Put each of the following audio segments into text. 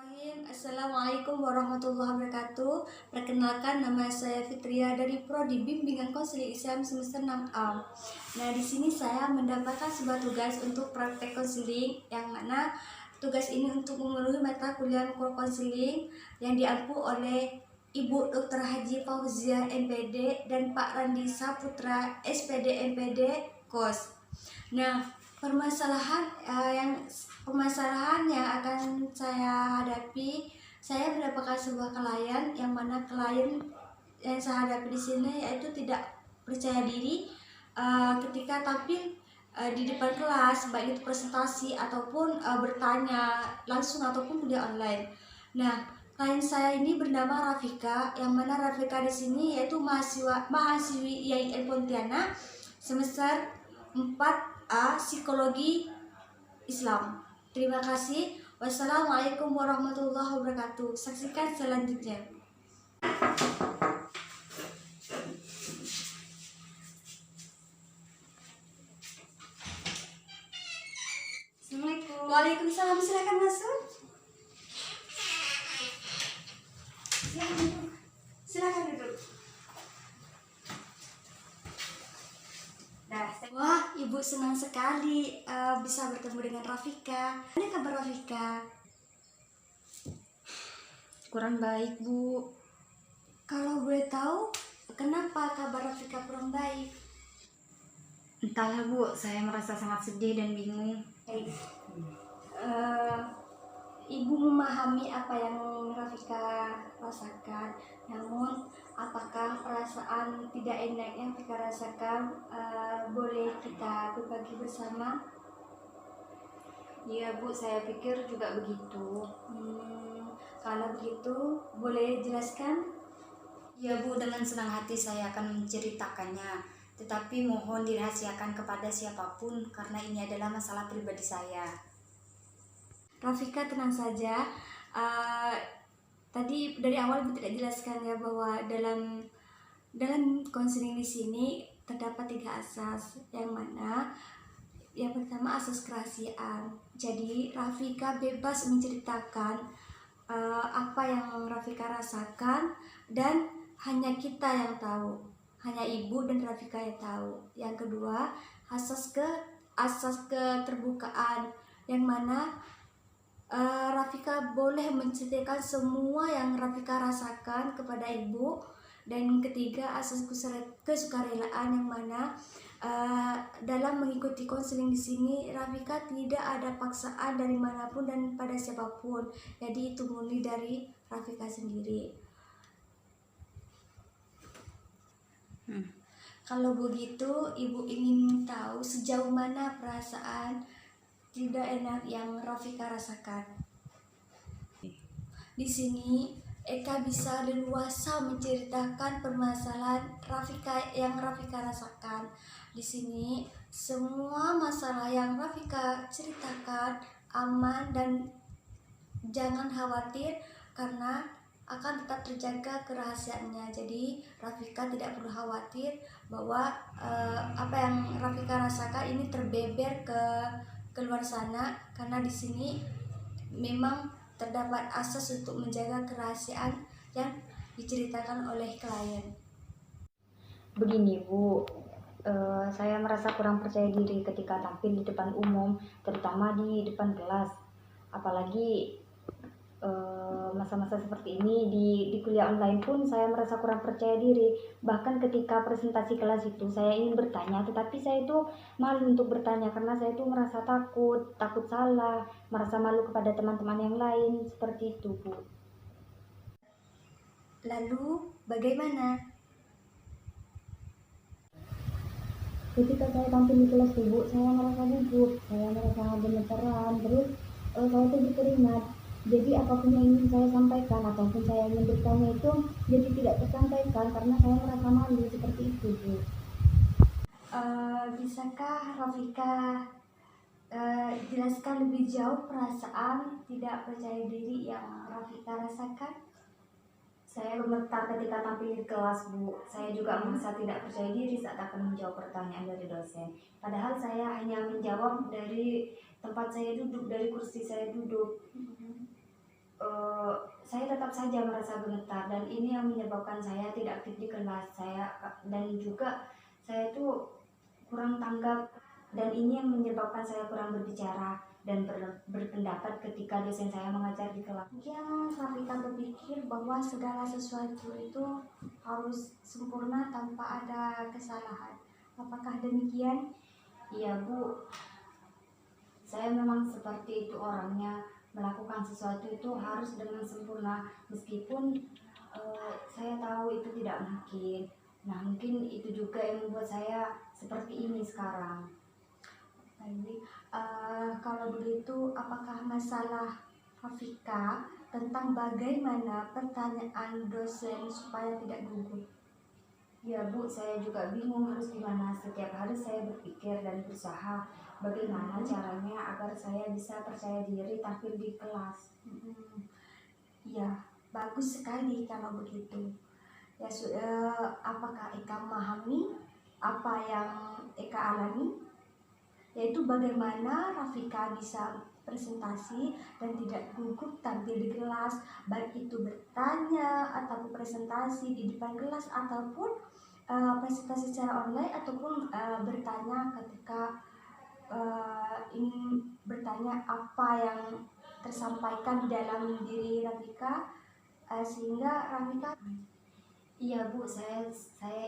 Bismillahirrahmanirrahim. Assalamualaikum warahmatullahi wabarakatuh. Perkenalkan, nama saya Fitria dari Prodi Bimbingan Konseling Islam semester 6A. Nah, di sini saya mendapatkan sebuah tugas untuk praktek konseling, yang mana tugas ini untuk memenuhi mata kuliah konseling yang diampu oleh Ibu Dr. Haji Fauzia MPD dan Pak Randi Saputra SPD MPD KOS. Nah, permasalahan yang akan saya hadapi, saya mendapatkan sebuah klien, yang mana klien yang saya hadapi di sini yaitu tidak percaya diri ketika tampil di depan kelas, baik itu presentasi ataupun bertanya langsung ataupun kuliah online. Nah, klien saya ini bernama Rafika, yang mana Rafika di sini yaitu mahasiswi IAIN Pontianak semester 4A Psikologi Islam. Terima kasih. Wassalamualaikum warahmatullahi wabarakatuh. Saksikan selanjutnya. Assalamualaikum. Waalaikumsalam. Silakan masuk. Silakan duduk. Wah, Ibu senang sekali bisa bertemu dengan Rafika. Apa kabar Rafika? Kurang baik, Bu. Kalau boleh tahu, kenapa kabar Rafika kurang baik? Entahlah, Bu. Saya merasa sangat sedih dan bingung. Ibu memahami apa yang Rafika rasakan, namun apakah perasaan tidak enak yang Rafika rasakan boleh kita berbagi bersama? Iya, Bu. Saya pikir juga begitu. Kalau begitu, boleh jelaskan? Iya, Bu. Dengan senang hati saya akan menceritakannya. Tetapi mohon dirahasiakan kepada siapapun karena ini adalah masalah pribadi saya. Rafika, tenang saja. Tadi dari awal Ibu tidak jelaskan ya bahwa dalam konseling di sini terdapat 3 asas, yang mana yang pertama asas kerahasiaan. Jadi Rafika bebas menceritakan apa yang Rafika rasakan, dan hanya kita yang tahu, hanya Ibu dan Rafika yang tahu. Yang kedua, asas keterbukaan, yang mana Rafika boleh menceritakan semua yang Rafika rasakan kepada Ibu. Dan ketiga, asas kesukarelaan, yang mana dalam mengikuti konseling di sini Rafika tidak ada paksaan dari manapun dan pada siapapun. Jadi itu murni dari Rafika sendiri. Kalau begitu, Ibu ingin tahu sejauh mana perasaan tidak enak yang Rafika rasakan. Di sini Eka bisa leluasa menceritakan permasalahan yang Rafika rasakan. Di sini semua masalah yang Rafika ceritakan aman, dan jangan khawatir karena akan tetap terjaga kerahasiaannya. Jadi Rafika tidak perlu khawatir bahwa apa yang Rafika rasakan ini terbeber ke luar sana, karena di sini memang terdapat asas untuk menjaga kerahasiaan yang diceritakan oleh klien. Begini, Bu. Saya merasa kurang percaya diri ketika tampil di depan umum, terutama di depan kelas. Apalagi masa-masa seperti ini di kuliah online pun saya merasa kurang percaya diri. Bahkan ketika presentasi kelas itu saya ingin bertanya, tetapi saya itu malu untuk bertanya karena saya itu merasa takut salah, merasa malu kepada teman-teman yang lain, seperti itu, Bu. Lalu bagaimana? Ketika saya tampil di kelas, Bu, saya merasa gugup, saya merasa gemeteran, terus saya itu berkeringat. Jadi apapun yang ingin saya sampaikan ataupun saya ingin bertanya itu jadi tidak tersampaikan karena saya merasa malu, seperti itu, Bu. Bisakah Rafika jelaskan lebih jauh perasaan tidak percaya diri yang Rafika rasakan? Saya gemetar ketika tampil di kelas, Bu. Saya juga merasa tidak percaya diri saat akan menjawab pertanyaan dari dosen. Padahal saya hanya menjawab dari tempat saya duduk, dari kursi saya duduk. saya tetap saja merasa gemetar, dan ini yang menyebabkan saya tidak aktif di kelas saya, dan juga saya tuh kurang tanggap, dan ini yang menyebabkan saya kurang berbicara dan berpendapat ketika dosen saya mengajar di kelas. Mungkin Rafika berpikir bahwa segala sesuatu itu harus sempurna tanpa ada kesalahan. Apakah demikian? Iya Bu, saya memang seperti itu orangnya, melakukan sesuatu itu harus dengan sempurna, meskipun saya tahu itu tidak mungkin. Nah, mungkin itu juga yang membuat saya seperti ini sekarang. Baik, kalau begitu apakah masalah Rafika tentang bagaimana pertanyaan dosen supaya tidak gugup? Ya Bu, saya juga bingung harus gimana. Setiap hari saya berpikir dan berusaha bagaimana caranya agar saya bisa percaya diri tampil di kelas. Ya, bagus sekali kalau begitu. Ya, apakah Eka memahami apa yang Eka alami? Yaitu bagaimana Rafika bisa presentasi dan tidak gugup tampil di kelas, baik itu bertanya ataupun presentasi di depan kelas ataupun presentasi secara online ataupun bertanya ketika ingin bertanya apa yang tersampaikan di dalam diri Rafika, sehingga Rafika. Iya Bu, saya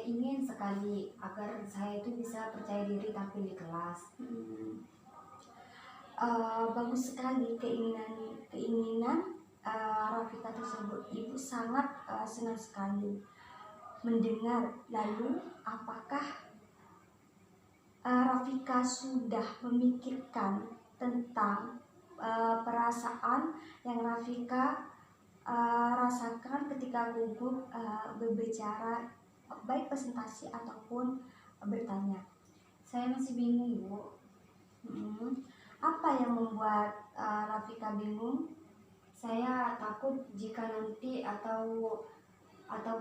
ingin sekali agar saya itu bisa percaya diri tampil di kelas. Bagus sekali keinginan Rafika tersebut. Ibu sangat senang sekali mendengar. Lalu apakah Rafika sudah memikirkan tentang perasaan yang Rafika rasakan ketika gugup berbicara, baik presentasi ataupun bertanya? Saya masih bingung Bu. Apa yang membuat Rafika bingung? Saya takut jika nanti atau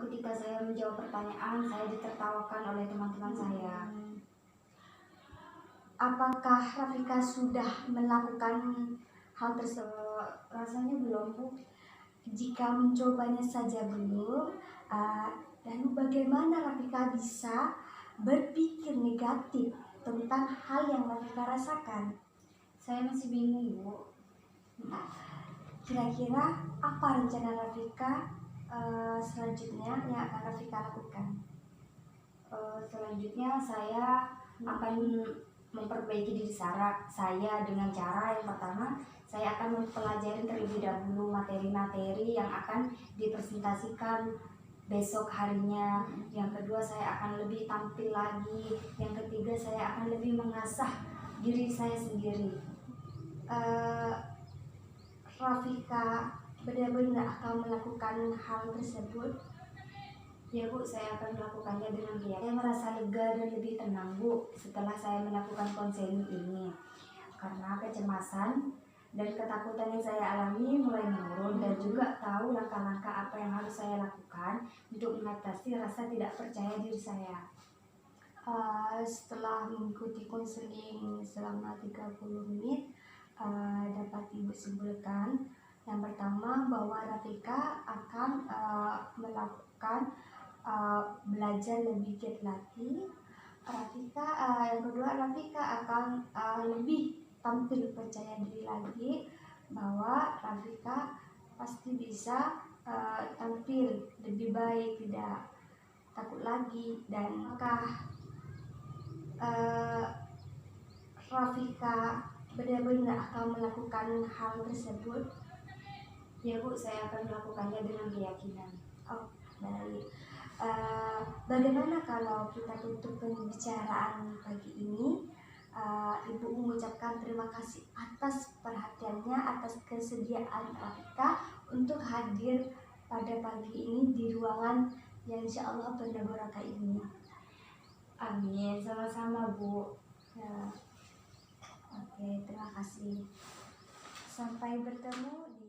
ketika saya menjawab pertanyaan saya ditertawakan oleh teman-teman saya. Apakah Rafika sudah melakukan hal tersebut? Rasanya belum Bu. Jika mencobanya saja belum, lalu bagaimana Rafika bisa berpikir negatif tentang hal yang Rafika rasakan? Saya masih bingung Bu. Kira-kira apa rencana Rafika selanjutnya yang akan Rafika lakukan? Selanjutnya saya akan memperbaiki diri saya dengan cara yang pertama, saya akan mempelajari terlebih dahulu materi-materi yang akan dipresentasikan besok harinya. Yang kedua, saya akan lebih tampil lagi. Yang ketiga, saya akan lebih mengasah diri saya sendiri. Rafika benar-benar akan melakukan hal tersebut? Ya Bu, saya akan melakukannya dengan giat. Saya merasa lega dan lebih tenang Bu setelah saya melakukan konseling ini, karena kecemasan dan ketakutan yang saya alami mulai menurun, dan juga tahu langkah-langkah apa yang harus saya lakukan untuk mengatasi rasa tidak percaya diri saya. Setelah mengikuti konseling selama 30 menit, dapat Ibu simpulkan yang pertama bahwa Rafika akan melakukan belajar lebih giat lagi. Yang kedua, Rafika akan lebih tampil percaya diri lagi, bahwa Rafika pasti bisa tampil lebih baik, tidak takut lagi. Dan apakah Rafika benar-benar akan melakukan hal tersebut? Ya Bu, saya akan melakukannya dengan keyakinan. Oh, baik. Bagaimana kalau kita tutup pembicaraan pagi ini? Ibu mengucapkan terima kasih atas perhatiannya, atas kesediaan Rafika untuk hadir pada pagi ini di ruangan yang insya Allah penuh barokah ini. Amin, sama-sama Bu. Oke, terima kasih. Sampai bertemu di